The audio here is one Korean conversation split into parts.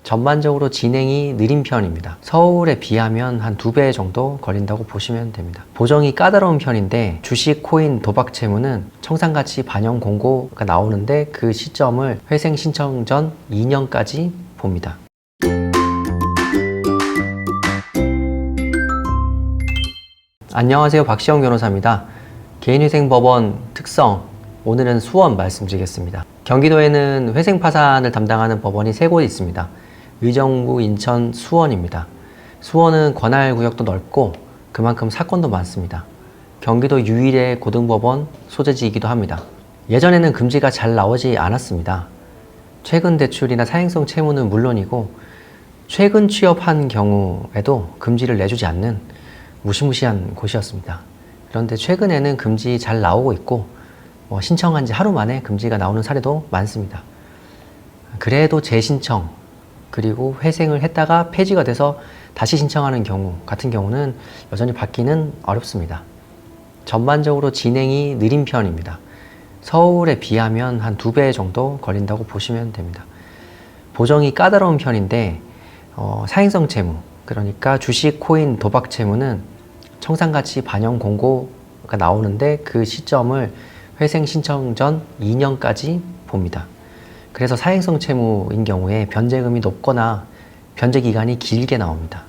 전반적으로 진행이 느린 편입니다. 서울에 비하면 한 2배 정도 걸린다고 보시면 됩니다. 보정이 까다로운 편인데 주식, 코인, 도박 채무는 청산가치 반영 공고가 나오는데 그 시점을 회생 신청 전 2년까지 봅니다. 안녕하세요, 박시영 변호사입니다. 개인회생법원 특성, 오늘은 수원 말씀드리겠습니다. 경기도에는 회생 파산을 담당하는 법원이 3곳 있습니다. 의정부, 인천, 수원입니다. 수원은 관할구역도 넓고 그만큼 사건도 많습니다. 경기도 유일의 고등법원 소재지이기도 합니다. 예전에는 금지가 잘 나오지 않았습니다. 최근 대출이나 사행성 채무는 물론이고 최근 취업한 경우에도 금지를 내주지 않는 무시무시한 곳이었습니다. 그런데 최근에는 금지 잘 나오고 있고 신청한 지 하루 만에 금지가 나오는 사례도 많습니다. 그래도 재신청 그리고 회생을 했다가 폐지가 돼서 다시 신청하는 경우 같은 경우는 여전히 받기는 어렵습니다. 전반적으로 진행이 느린 편입니다. 서울에 비하면 한 2배 정도 걸린다고 보시면 됩니다. 보정이 까다로운 편인데 사행성 채무, 그러니까 주식, 코인, 도박 채무는 청산가치 반영 공고가 나오는데 그 시점을 회생 신청 전 2년까지 봅니다. 그래서 사행성 채무인 경우에 변제금이 높거나 변제 기간이 길게 나옵니다.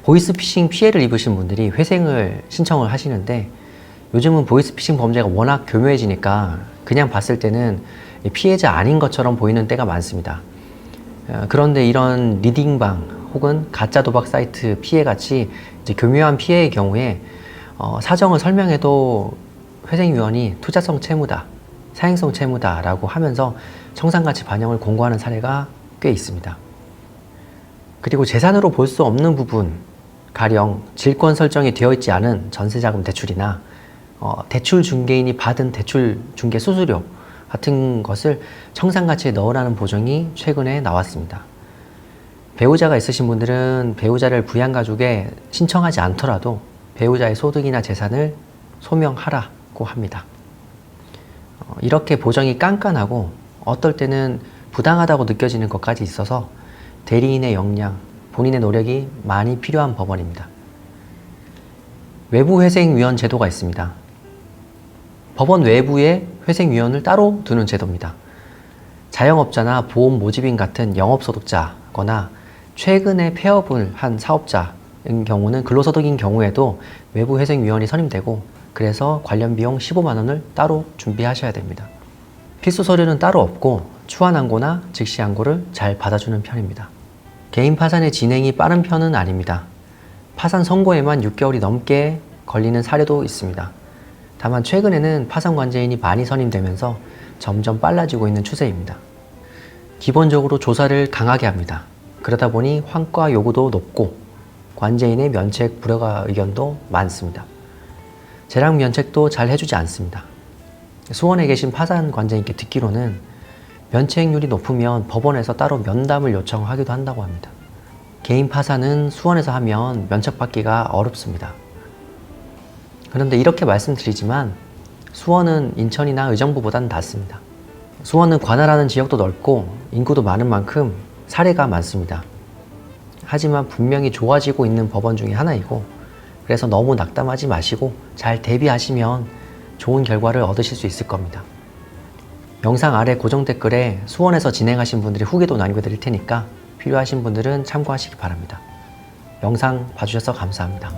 보이스피싱 피해를 입으신 분들이 회생을 신청을 하시는데 요즘은 보이스피싱 범죄가 워낙 교묘해지니까 그냥 봤을 때는 피해자 아닌 것처럼 보이는 때가 많습니다. 그런데 이런 리딩방 혹은 가짜 도박 사이트 피해같이 이제 교묘한 피해의 경우에 사정을 설명해도 회생위원이 투자성 채무다, 사행성 채무다 라고 하면서 청산가치 반영을 공고하는 사례가 꽤 있습니다. 그리고 재산으로 볼 수 없는 부분, 가령 질권 설정이 되어 있지 않은 전세자금 대출이나 대출 중개인이 받은 대출 중개 수수료 같은 것을 청산가치에 넣으라는 보정이 최근에 나왔습니다. 배우자가 있으신 분들은 배우자를 부양가족에 신청하지 않더라도 배우자의 소득이나 재산을 소명하라고 합니다. 이렇게 보정이 깐깐하고 어떨 때는 부당하다고 느껴지는 것까지 있어서 대리인의 역량, 본인의 노력이 많이 필요한 법원입니다. 외부회생위원 제도가 있습니다. 법원 외부에 회생위원을 따로 두는 제도입니다. 자영업자나 보험 모집인 같은 영업소득자거나 최근에 폐업을 한 사업자인 경우는 근로소득인 경우에도 외부회생위원이 선임되고 그래서 관련 비용 15만 원을 따로 준비하셔야 됩니다. 필수 서류는 따로 없고 추한항고나 즉시항고를 잘 받아주는 편입니다. 개인 파산의 진행이 빠른 편은 아닙니다. 파산 선고에만 6개월이 넘게 걸리는 사례도 있습니다. 다만 최근에는 파산관제인이 많이 선임되면서 점점 빨라지고 있는 추세입니다. 기본적으로 조사를 강하게 합니다. 그러다 보니 환가 요구도 높고 관제인의 면책 불허가 의견도 많습니다. 재량 면책도 잘 해주지 않습니다. 수원에 계신 파산 관제인께 듣기로는 면책률이 높으면 법원에서 따로 면담을 요청하기도 한다고 합니다. 개인 파산은 수원에서 하면 면책받기가 어렵습니다. 그런데 이렇게 말씀드리지만 수원은 인천이나 의정부보다는 낫습니다. 수원은 관할하는 지역도 넓고 인구도 많은 만큼 사례가 많습니다. 하지만 분명히 좋아지고 있는 법원 중에 하나이고 그래서 너무 낙담하지 마시고 잘 대비하시면 좋은 결과를 얻으실 수 있을 겁니다. 영상 아래 고정 댓글에 수원에서 진행하신 분들의 후기도 남겨드릴 테니까 필요하신 분들은 참고하시기 바랍니다. 영상 봐주셔서 감사합니다.